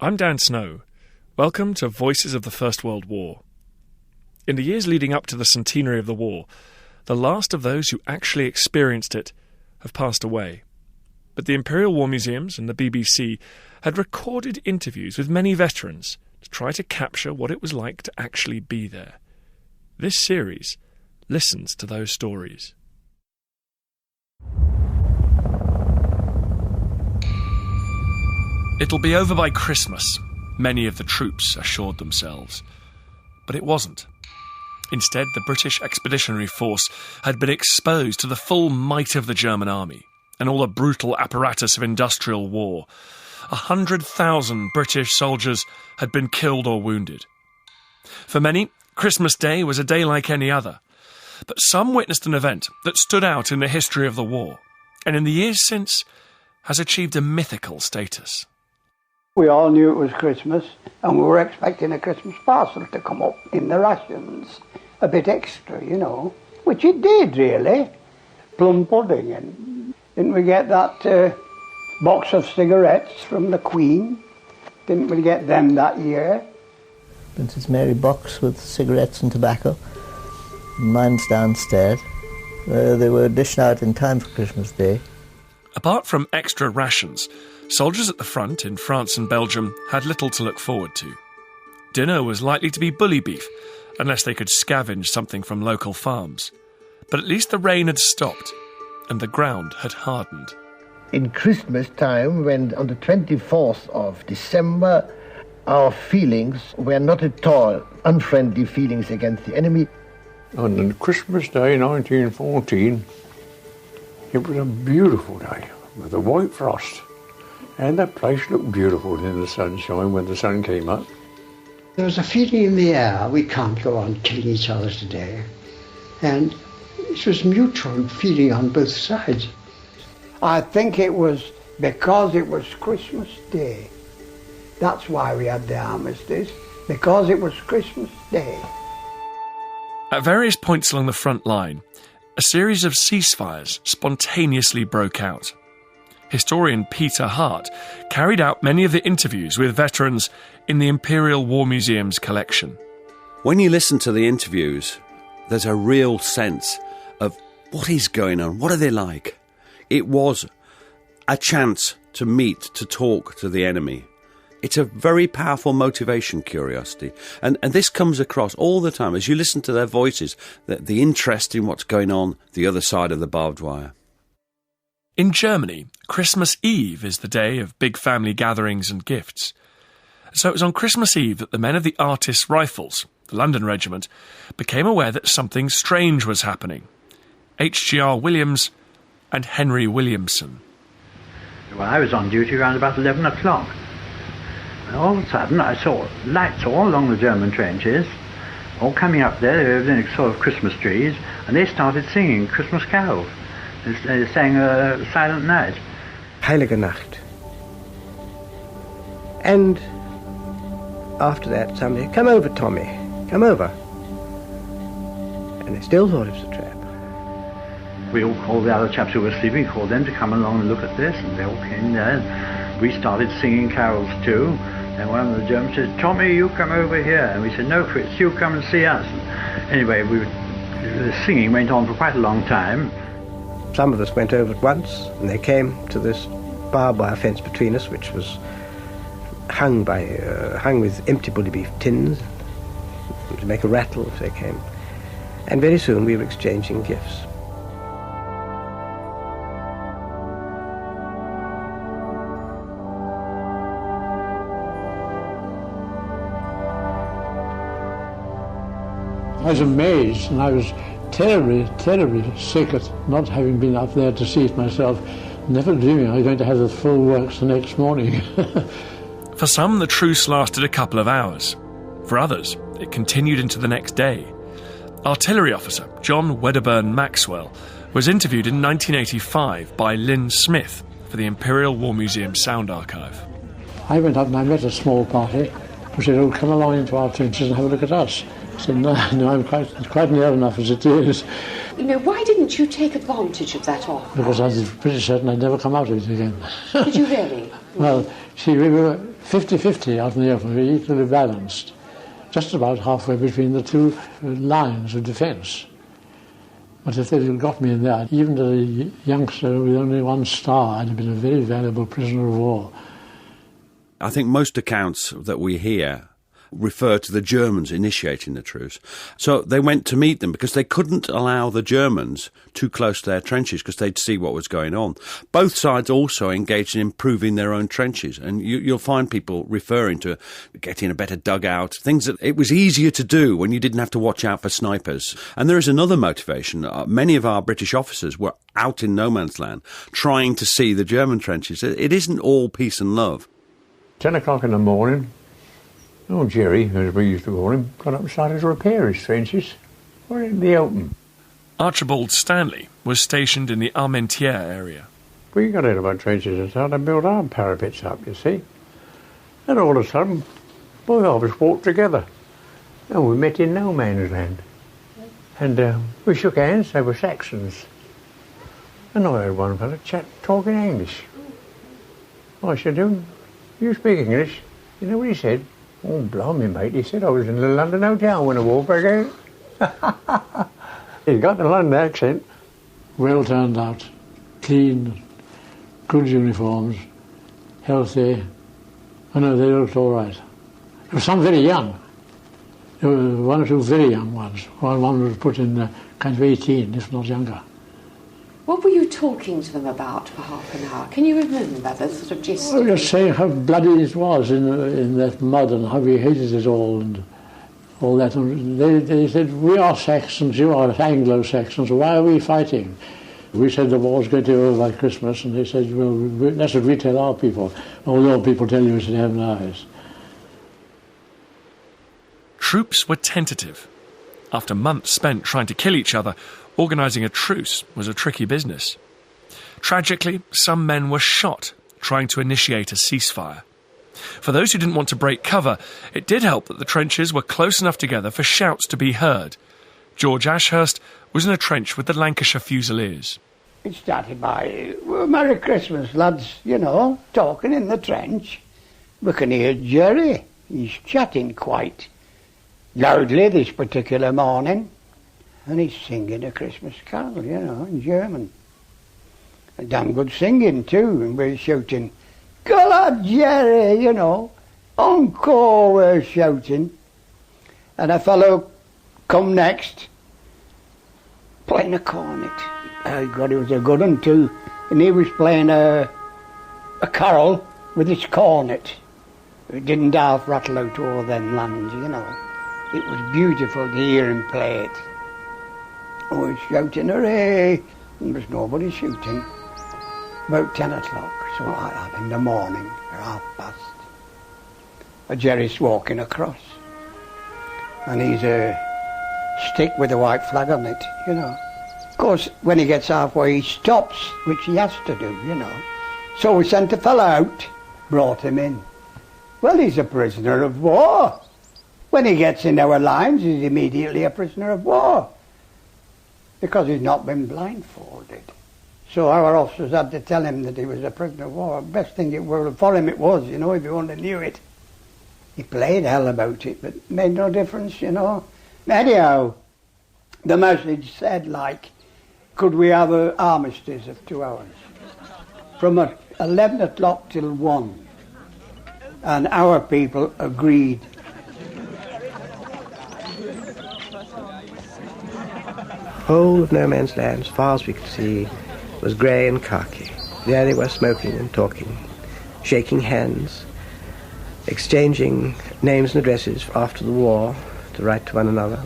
I'm Dan Snow. Welcome to Voices of the First World War. In the years leading up to the centenary of the war, the last of those who actually experienced it have passed away. But the Imperial War Museums and the BBC had recorded interviews with many veterans to try to capture what it was like to actually be there. This series listens to those stories. It'll be over by Christmas, many of the troops assured themselves. But it wasn't. Instead, the British Expeditionary Force had been exposed to the full might of the German army and all the brutal apparatus of industrial war. 100,000 British soldiers had been killed or wounded. For many, Christmas Day was a day like any other. But some witnessed an event that stood out in the history of the war, and in the years since has achieved a mythical status. We all knew it was Christmas, and we were expecting a Christmas parcel to come up in the rations. A bit extra, you know, which it did, really. Plum pudding, and didn't we get that box of cigarettes from the Queen? Didn't we get them that year? Princess Mary box with cigarettes and tobacco. Mine's downstairs. They were dished out in time for Christmas Day. Apart from extra rations, soldiers at the front in France and Belgium had little to look forward to. Dinner was likely to be bully beef, unless they could scavenge something from local farms. But at least the rain had stopped, and the ground had hardened. In Christmas time, when on the 24th of December, our feelings were not at all unfriendly feelings against the enemy. On Christmas Day 1914, it was a beautiful day with a white frost. And that place looked beautiful in the sunshine when the sun came up. There was a feeling in the air, we can't go on killing each other today. And it was mutual feeling on both sides. I think it was because it was Christmas Day. That's why we had the armistice, because it was Christmas Day. At various points along the front line, a series of ceasefires spontaneously broke out. Historian Peter Hart carried out many of the interviews with veterans in the Imperial War Museum's collection. When you listen to the interviews, there's a real sense of what is going on, what are they like? It was a chance to meet, to talk to the enemy. It's a very powerful motivation, curiosity. And this comes across all the time as you listen to their voices, the interest in what's going on the other side of the barbed wire. In Germany, Christmas Eve is the day of big family gatherings and gifts. So it was on Christmas Eve that the men of the Artists' Rifles, the London regiment, became aware that something strange was happening. H.G.R. Williams and Henry Williamson. Well, I was on duty around about 11 o'clock. And all of a sudden I saw lights all along the German trenches, all coming up there. They were in sort of Christmas trees, and they started singing Christmas carols. They sang Silent Night. Heilige Nacht. And after that, somebody, come over, Tommy, come over. And they still thought it was a trap. We all called the other chaps who were sleeping, called them to come along and look at this, and they all came there. And we started singing carols too. And one of the Germans said, Tommy, you come over here. And we said, no, Fritz, you come and see us. And anyway, the singing went on for quite a long time. Some of us went over at once, and they came to this barbed wire fence between us, which was hung with empty bully beef tins to make a rattle if they came. And very soon we were exchanging gifts. I was amazed, and I was terribly, terribly sick at not having been up there to see it myself, never dreaming I was going to have the full works the next morning. For some, the truce lasted a couple of hours. For others, it continued into the next day. Artillery officer John Wedderburn Maxwell was interviewed in 1985 by Lynn Smith for the Imperial War Museum Sound Archive. I went up and I met a small party who said, oh, come along into our trenches and have a look at us. I said, no, I'm quite near enough as it is. You know, why didn't you take advantage of that offer? Because I was pretty certain I'd never come out of it again. Did you really? Well, See, we were 50-50 out in the open, we were equally balanced, just about halfway between the two lines of defence. But if they'd got me in there, even as a youngster with only one star, I'd have been a very valuable prisoner of war. I think most accounts that we hear refer to the Germans initiating the truce. So they went to meet them because they couldn't allow the Germans too close to their trenches because they'd see what was going on. Both sides also engaged in improving their own trenches, and you'll find people referring to getting a better dugout, things that it was easier to do when you didn't have to watch out for snipers. And there is another motivation. Many of our British officers were out in no man's land trying to see the German trenches. It isn't all peace and love. 10 o'clock in the morning, old Jerry, as we used to call him, got up and started to repair his trenches. We're in the open. Archibald Stanley was stationed in the Armentières area. We got out of our trenches and started to build our parapets up, you see. And all of a sudden, both of us walked together. And we met in no man's land. And we shook hands, they were Saxons. And I heard one fellow talking English. I said to him, "You speak English?" You know what he said? "Oh, blimey, mate," he said, "I was in the London Hotel when the war broke out." He got the London accent. Well turned out, clean, good uniforms, healthy. I know they looked all right. There were some very young. There were one or two very young ones, while one was put in kind of 18, if not younger. What were you talking to them about for half an hour? Can you remember the sort of gist? I was just saying how bloody it was in that mud and how we hated it all and all that. And they said, "We are Saxons, you are Anglo-Saxons, why are we fighting?" We said the war's going to be over by Christmas, and they said, "Well, that's what we tell our people. All your people tell you is in heaven eyes." Troops were tentative. After months spent trying to kill each other, organising a truce was a tricky business. Tragically, some men were shot trying to initiate a ceasefire. For those who didn't want to break cover, it did help that the trenches were close enough together for shouts to be heard. George Ashurst was in a trench with the Lancashire Fusiliers. It started by, well, "Merry Christmas, lads," you know, talking in the trench. We can hear Jerry. He's chatting quite loudly this particular morning. And he's singing a Christmas carol, you know, in German. A damn good singing too, and we're shouting, "Good lad, Jerry," you know. "Encore," we're shouting. And a fellow come next, playing a cornet. God, it was a good one too. And he was playing a carol with his cornet. It didn't half rattle out all them lands, you know. It was beautiful to hear him play it. I was shouting, "Hooray!" And there was nobody shooting. About 10 o'clock, so like that, in the morning, or 1:30. Jerry's walking across. And he's a stick with a white flag on it, you know. Of course, when he gets halfway, he stops, which he has to do, you know. So we sent a fella out, brought him in. Well, he's a prisoner of war. When he gets in our lines, he's immediately a prisoner of war, because he's not been blindfolded. So our officers had to tell him that he was a prisoner of war. Best thing it were for him it was, you know, if he only knew it. He played hell about it, but made no difference, you know. Anyhow, the message said, like, could we have an armistice of 2 hours? From 11 o'clock till 1. And our people agreed. Whole of no man's land, as far as we could see, was grey and khaki. There they were, smoking and talking, shaking hands, exchanging names and addresses after the war to write to one another.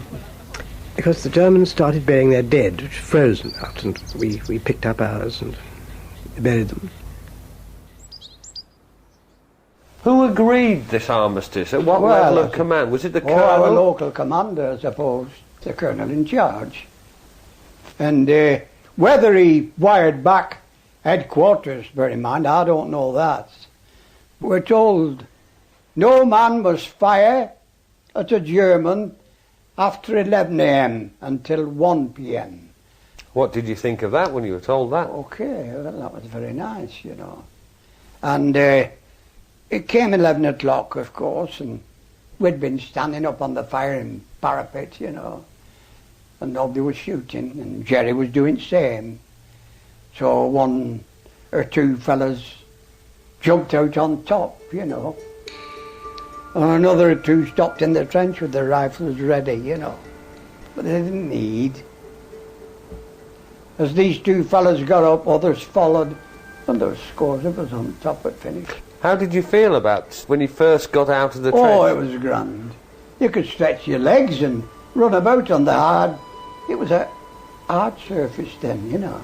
Because the Germans started burying their dead, which were frozen out, and we picked up ours and buried them. Who agreed this armistice? At what level of command? Was it the colonel? Our local commander, I suppose, the colonel in charge. And whether he wired back headquarters, bear in mind, I don't know that. We're told no man must fire at a German after 11 a.m. until 1 p.m. What did you think of that when you were told that? Okay, well, that was very nice, you know. And it it came 11 o'clock, of course, and we'd been standing up on the firing parapet, you know, and nobody was shooting, and Jerry was doing the same. So one or two fellas jumped out on top, you know. And another two stopped in the trench with their rifles ready, you know. But they didn't need. As these two fellas got up, others followed, and there were scores of us on top at finish. How did you feel about when you first got out of the trench? Oh, it was grand. You could stretch your legs and run about on the hard... It was a hard surface then, you know,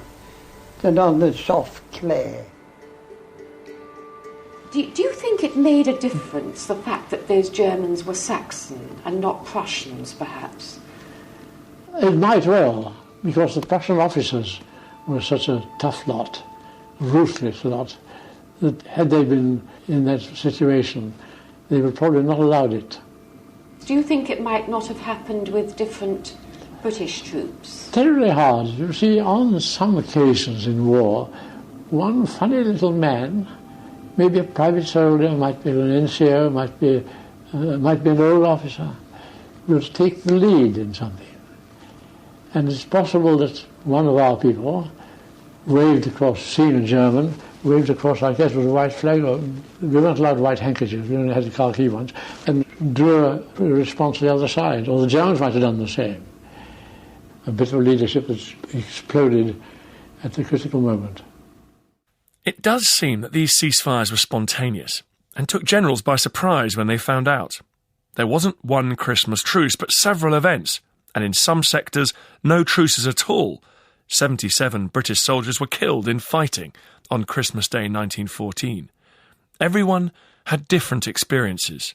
than on the soft clay. Do you think it made a difference, the fact that those Germans were Saxon and not Prussians, perhaps? It might well, because the Prussian officers were such a tough lot, ruthless lot, that had they been in that situation, they would probably not allowed it. Do you think it might not have happened with different British troops? Terribly hard. You see, on some occasions in war, one funny little man, maybe a private soldier, might be an NCO, might be an old officer, would take the lead in something. And it's possible that one of our people waved across, seen a German, waved across, I guess it was a white flag, or we weren't allowed white handkerchiefs, we only had the khaki ones, and drew a response to the other side, or the Germans might have done the same. A bit of leadership that exploded at the critical moment. It does seem that these ceasefires were spontaneous and took generals by surprise when they found out. There wasn't one Christmas truce, but several events, and in some sectors, no truces at all. 77 British soldiers were killed in fighting on Christmas Day 1914. Everyone had different experiences.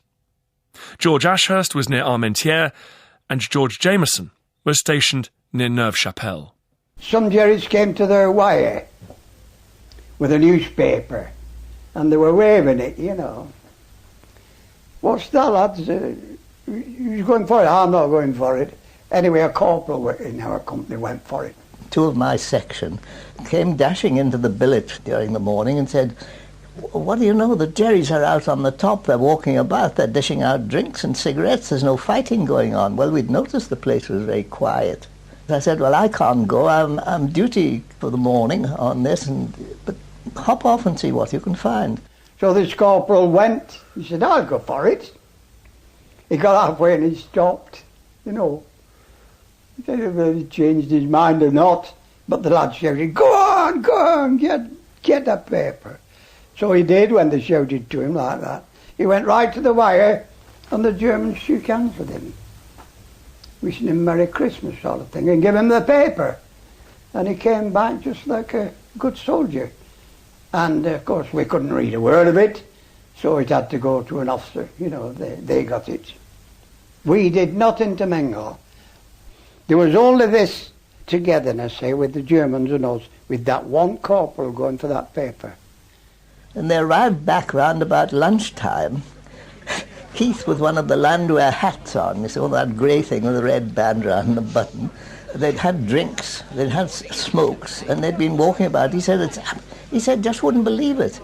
George Ashurst was near Armentières, and George Jameson was stationed near Neuve-Chapelle. Some Jerrys came to their wire with a newspaper, and they were waving it, you know. What's that, lads? You're going for it? I'm not going for it. Anyway, a corporal in our company went for it. Two of my section came dashing into the billet during the morning and said, "What do you know? The Jerrys are out on the top. They're walking about. They're dishing out drinks and cigarettes. There's no fighting going on." Well, we'd noticed the place was very quiet. I said, "Well, I can't go. I'm duty for the morning on this, but hop off and see what you can find." So this corporal went. He said, "I'll go for it." He got halfway and he stopped, you know. I don't know whether he changed his mind or not, but the lad shouted, go on, get that paper." So he did when they shouted to him like that. He went right to the wire, and the Germans shook hands with him, wishing him Merry Christmas sort of thing, and gave him the paper. And he came back just like a good soldier. And, of course, we couldn't read a word of it, so it had to go to an officer. You know, they got it. We did not intermingle. There was only this togetherness, say, with the Germans and us, with that one corporal going for that paper. And they arrived back round about lunchtime. Keith with one of the Landwehr hats on, you saw that grey thing with a red band round the button. They'd had drinks, they'd had smokes, and they'd been walking about. He said, just wouldn't believe it.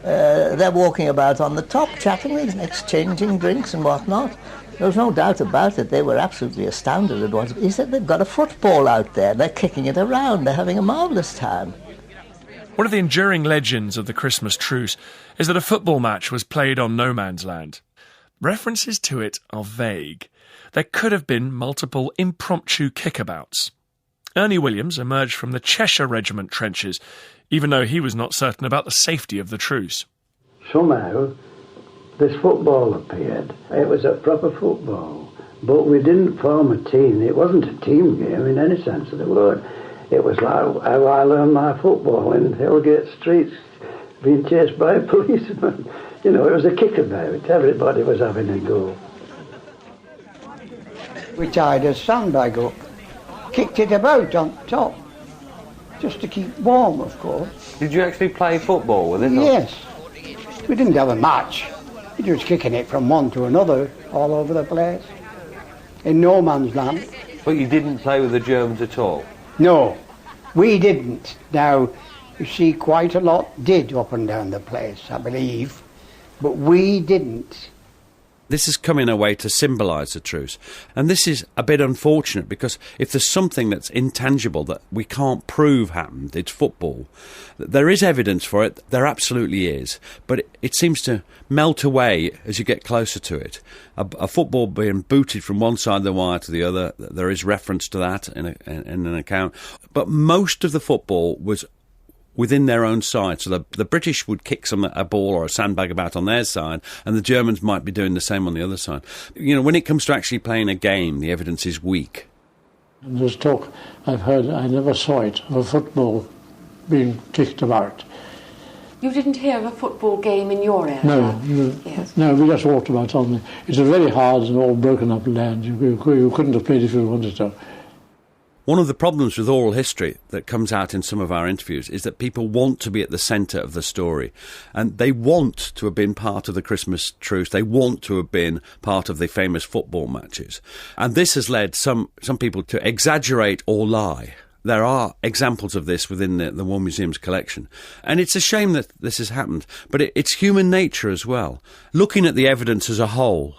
They're walking about on the top, chatting, exchanging drinks and whatnot. There was no doubt about it. They were absolutely astounded at what... He said, they've got a football out there. They're kicking it around. They're having a marvellous time. One of the enduring legends of the Christmas truce is that a football match was played on no man's land. References to it are vague. There could have been multiple impromptu kickabouts. Ernie Williams emerged from the Cheshire Regiment trenches, even though he was not certain about the safety of the truce. Somehow, this football appeared. It was a proper football, but we didn't form a team. It wasn't a team game in any sense of the word. It was like how I learned my football in Hillgate streets, being chased by a policeman. You know, it was a kickabout. Everybody was having a go. We tied a sandbag up, kicked it about on top, just to keep warm, of course. Did you actually play football with it? Yes. We didn't have a match. We was kicking it from one to another, all over the place, in no man's land. But you didn't play with the Germans at all? No, we didn't. Now, you see, quite a lot did up and down the place, I believe. But we didn't. This has come in a way to symbolise the truce. And this is a bit unfortunate because if there's something that's intangible that we can't prove happened, it's football. There is evidence for it, there absolutely is. But it seems to melt away as you get closer to it. A football being booted from one side of the wire to the other, there is reference to that in an account. But most of the football was within their own side. So the British would kick a ball or a sandbag about on their side, and the Germans might be doing the same on the other side. You know, when it comes to actually playing a game, the evidence is weak. And there's talk, I've heard, I never saw it, of a football being kicked about. You didn't hear of a football game in your area? No, Yes. No, we just walked about on the... It's a very hard and all broken up land. You couldn't have played if you wanted to. One of the problems with oral history that comes out in some of our interviews is that people want to be at the centre of the story, and they want to have been part of the Christmas truce. They want to have been part of the famous football matches. And this has led some people to exaggerate or lie. There are examples of this within the War Museum's collection. And it's a shame that this has happened, but it's human nature as well. Looking at the evidence as a whole,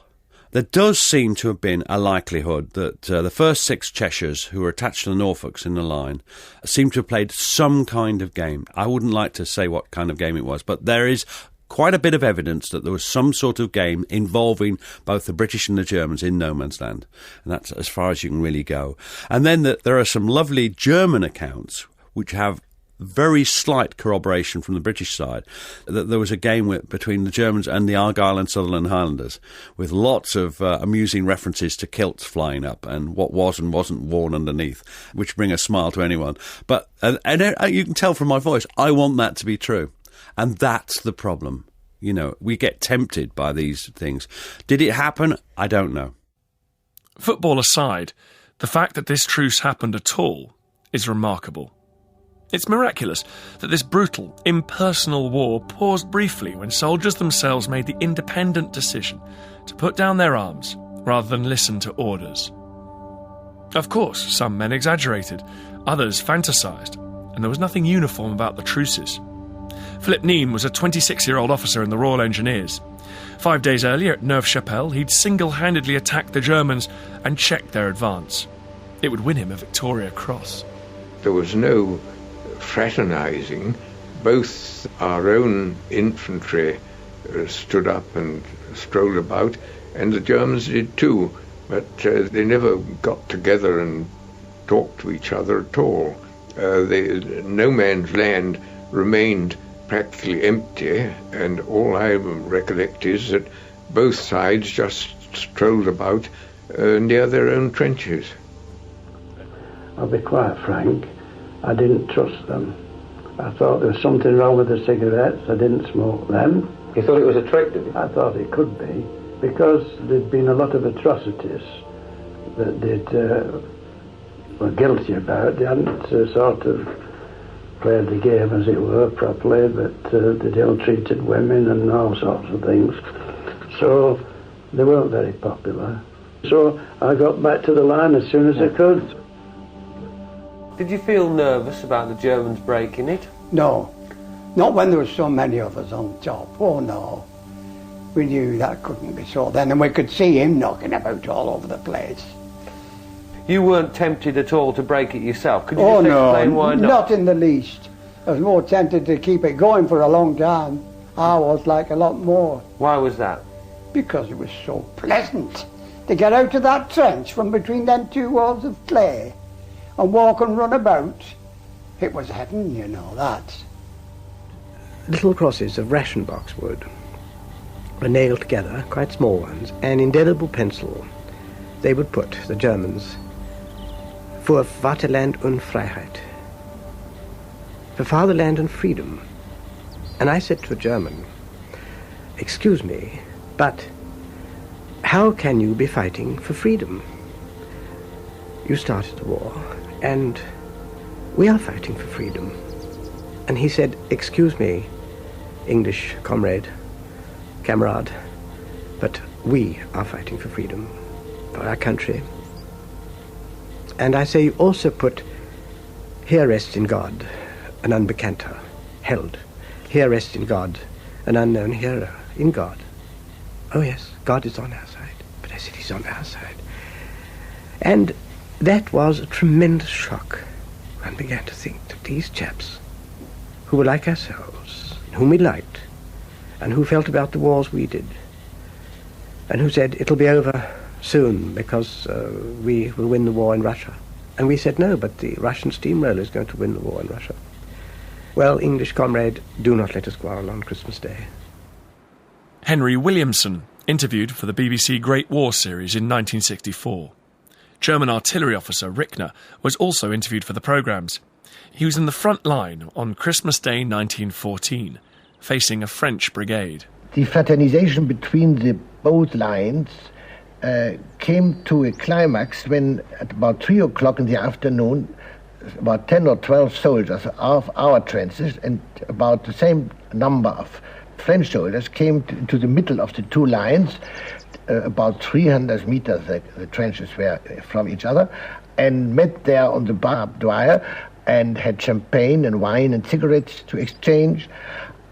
there does seem to have been a likelihood that the first 6 Cheshires who were attached to the Norfolks in the line seem to have played some kind of game. I wouldn't like to say what kind of game it was, but there is quite a bit of evidence that there was some sort of game involving both the British and the Germans in no man's land. And that's as far as you can really go. And then there are some lovely German accounts which have very slight corroboration from the British side that there was a game between the Germans and the Argyll and Sutherland Highlanders with lots of amusing references to kilts flying up and what was and wasn't worn underneath, which bring a smile to anyone. But and you can tell from my voice, I want that to be true. And that's the problem. You know, we get tempted by these things. Did it happen? I don't know. Football aside, the fact that this truce happened at all is remarkable. It's miraculous that this brutal, impersonal war paused briefly when soldiers themselves made the independent decision to put down their arms rather than listen to orders. Of course, some men exaggerated, others fantasised, and there was nothing uniform about the truces. Philip Neame was a 26-year-old officer in the Royal Engineers. 5 days earlier at Neuve-Chapelle, he'd single-handedly attacked the Germans and checked their advance. It would win him a Victoria Cross. There was no fraternising. Both our own infantry stood up and strolled about, and the Germans did too, but they never got together and talked to each other at all. No man's land remained practically empty, and all I recollect is that both sides just strolled about near their own trenches. I'll be quite frank, I didn't trust them. I thought there was something wrong with the cigarettes. I didn't smoke them. You thought it was a trick, did you? I thought it could be, because there'd been a lot of atrocities that they'd were guilty about. They hadn't sort of played the game, as it were, properly, but they'd ill-treated women and all sorts of things. So they weren't very popular. So I got back to the line as soon as I could. Did you feel nervous about the Germans breaking it? No, not when there were so many of us on top. Oh no, we knew that couldn't be so then, and we could see him knocking about all over the place. You weren't tempted at all to break it yourself? Could you just explain why not? Not in the least. I was more tempted to keep it going for a long time. I was, like, a lot more. Why was that? Because it was so pleasant to get out of that trench from between them 2 walls of clay and walk and run about. It was heaven, you know, that. Little crosses of ration box wood were nailed together, quite small ones, and indelible pencil they would put, the Germans, für Vaterland und Freiheit, for fatherland and freedom. And I said to a German, excuse me, but how can you be fighting for freedom? You started the war, and we are fighting for freedom. And he said, excuse me, English comrade, camarade, but we are fighting for freedom, for our country. And I say, you also put, here rests in God an unbekannter, held. Here rests in God an unknown hero. in God. Oh yes, God is on our side. But I said, he's on our side. And that was a tremendous shock. One began to think that these chaps, who were like ourselves, whom we liked, and who felt about the wars we did, and who said, it'll be over soon because we will win the war in Russia. And we said, no, but the Russian steamroller is going to win the war in Russia. Well, English comrade, do not let us quarrel on Christmas Day. Henry Williamson interviewed for the BBC Great War series in 1964. German artillery officer Rickner was also interviewed for the programmes. He was in the front line on Christmas Day 1914, facing a French brigade. The fraternization between the both lines came to a climax when at about 3 o'clock in the afternoon, about 10 or 12 soldiers of our trenches and about the same number of French soldiers came to the middle of the two lines, about 300 meters the trenches were from each other, and met there on the barbed wire and had champagne and wine and cigarettes to exchange.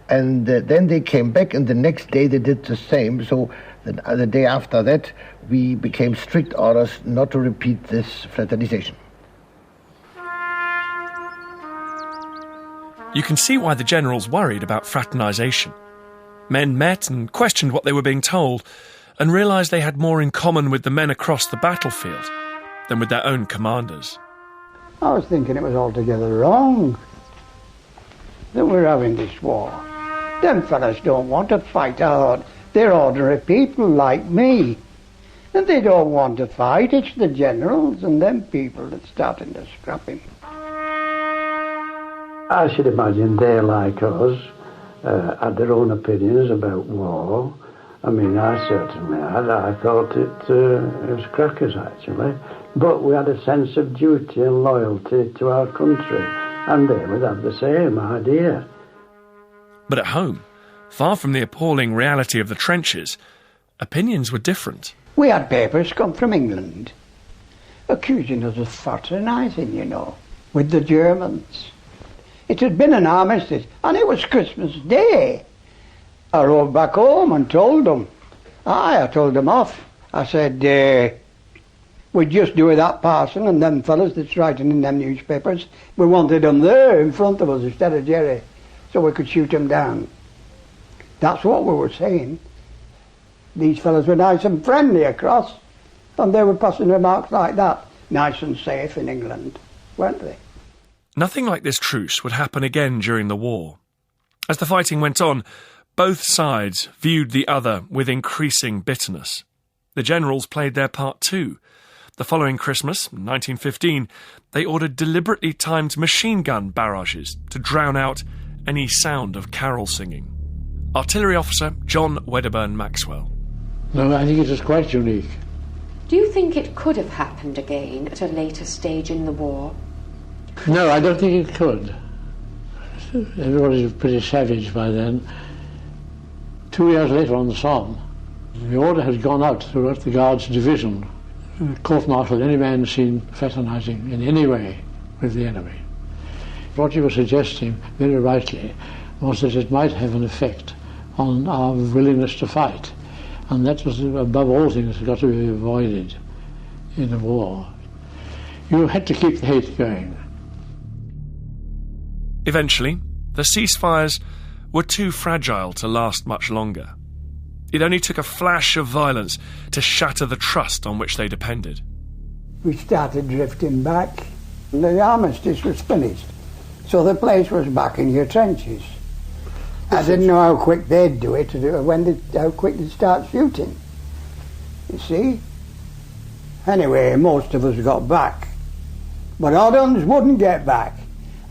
And then they came back, and the next day they did the same. So the day after that, we became strict orders not to repeat this fraternization. You can see why the generals worried about fraternization. Men met and questioned what they were being told, and realised they had more in common with the men across the battlefield than with their own commanders. I was thinking it was altogether wrong that we're having this war. Them fellas don't want to fight hard. They're ordinary people like me. And they don't want to fight. It's the generals and them people that's starting to scrap him. I should imagine they, like us, had their own opinions about war. I mean, I certainly had. I thought it was crackers, actually. But we had a sense of duty and loyalty to our country, and they would have the same idea. But at home, far from the appalling reality of the trenches, opinions were different. We had papers come from England accusing us of fraternising, you know, with the Germans. It had been an armistice, and it was Christmas Day. I rode back home and told them. I told them off. I said, we'd just do with that parson and them fellas that's writing in them newspapers. We wanted them there in front of us instead of Jerry, so we could shoot them down. That's what we were saying. These fellas were nice and friendly across, and they were passing remarks like that. Nice and safe in England, weren't they? Nothing like this truce would happen again during the war. As the fighting went on, both sides viewed the other with increasing bitterness. The generals played their part too. The following Christmas, 1915, they ordered deliberately timed machine gun barrages to drown out any sound of carol singing. Artillery officer John Wedderburn Maxwell. No, I think it is quite unique. Do you think it could have happened again at a later stage in the war? No, I don't think it could. Everybody was pretty savage by then. 2 years later on the Somme, the order had gone out throughout the Guards division, court-martial any man seen fraternising in any way with the enemy. What you were suggesting, very rightly, was that it might have an effect on our willingness to fight. And that was, above all things, got to be avoided in a war. You had to keep the hate going. Eventually, the ceasefires were too fragile to last much longer. It only took a flash of violence to shatter the trust on which they depended. We started drifting back. The armistice was finished, so the place was back in your trenches. I didn't know how quick they'd do it, how quick they'd start shooting. You see? Anyway, most of us got back. But others wouldn't get back.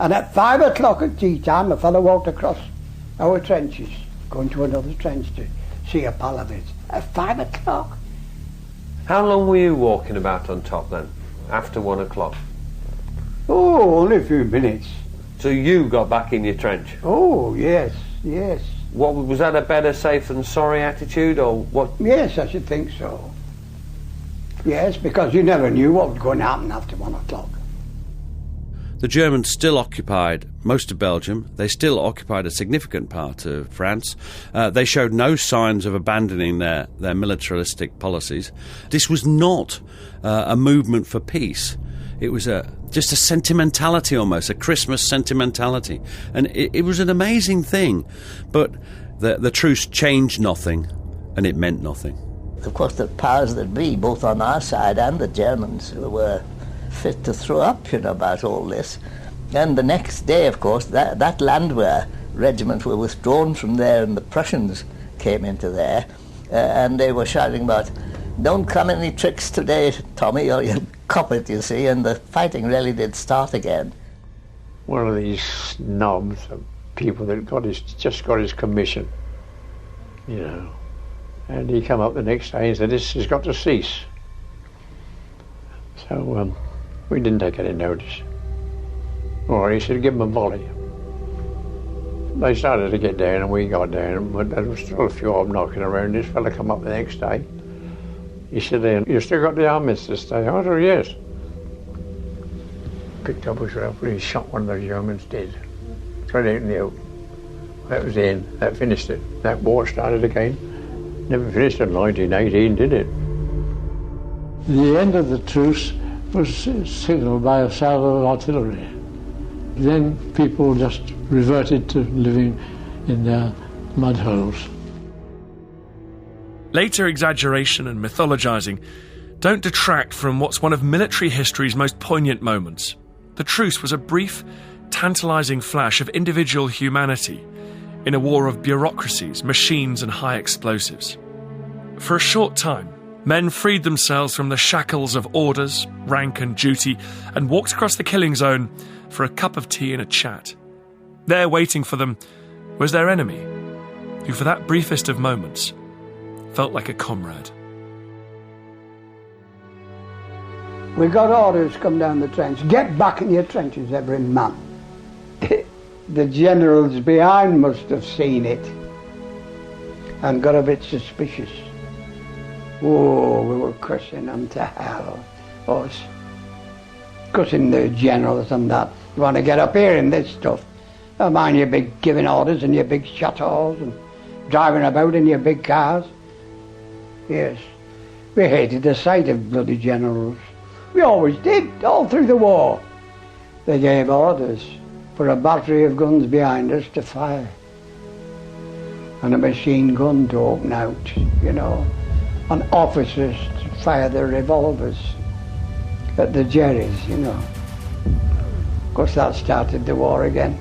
And at 5 o'clock at tea time, a fellow walked across our trenches, going to another trench to see a pal of his. At 5 o'clock. How long were you walking about on top then, after 1 o'clock? Oh, only a few minutes. So you got back in your trench? Oh, yes, yes. What was that, a better safe than sorry attitude, or what? Yes, I should think so. Yes, because you never knew what was going to happen after 1 o'clock. The Germans still occupied most of Belgium. They still occupied a significant part of France. They showed no signs of abandoning their militaristic policies. This was not a movement for peace. It was just a sentimentality almost, a Christmas sentimentality. And it was an amazing thing. But the truce changed nothing, and it meant nothing. Of course, the powers that be, both on our side and the Germans, were fit to throw up, about all this. And the next day, of course, that Landwehr regiment were withdrawn from there, and the Prussians came into there, and they were shouting about, "Don't come any tricks today, Tommy, or you'll cop it," you see, and the fighting really did start again. One of these snobs of people that just got his commission, and he come up the next day and said, "This has got to cease." So we didn't take any notice. Or he said, "Give them a volley." They started to get down, and we got down, but there was still a few of them knocking around. This fella come up the next day. He said, "You still got the armistice today?" I said, "Yes." Picked up his rifle and he shot one of the Germans dead. Straight out in the open. That was the end. That finished it. That war started again. Never finished in 1918, did it? The end of the truce was signalled by a salvo of artillery. Then people just reverted to living in their mud holes. Later exaggeration and mythologizing don't detract from what's one of military history's most poignant moments. The truce was a brief, tantalizing flash of individual humanity in a war of bureaucracies, machines and high explosives. For a short time, men freed themselves from the shackles of orders, rank and duty and walked across the killing zone for a cup of tea and a chat. There waiting for them was their enemy, who for that briefest of moments felt like a comrade. We got orders to come down the trench. Get back in your trenches, every man. The generals behind must have seen it and got a bit suspicious. Oh, we were cursing them to hell, us. Cursing the generals and that. You want to get up here in this stuff. Don't mind your big giving orders and your big chateaus and driving about in your big cars. Yes, we hated the sight of bloody generals. We always did, all through the war. They gave orders for a battery of guns behind us to fire. And a machine gun to open out, and officers to fire their revolvers at the jerrys, Of course that started the war again.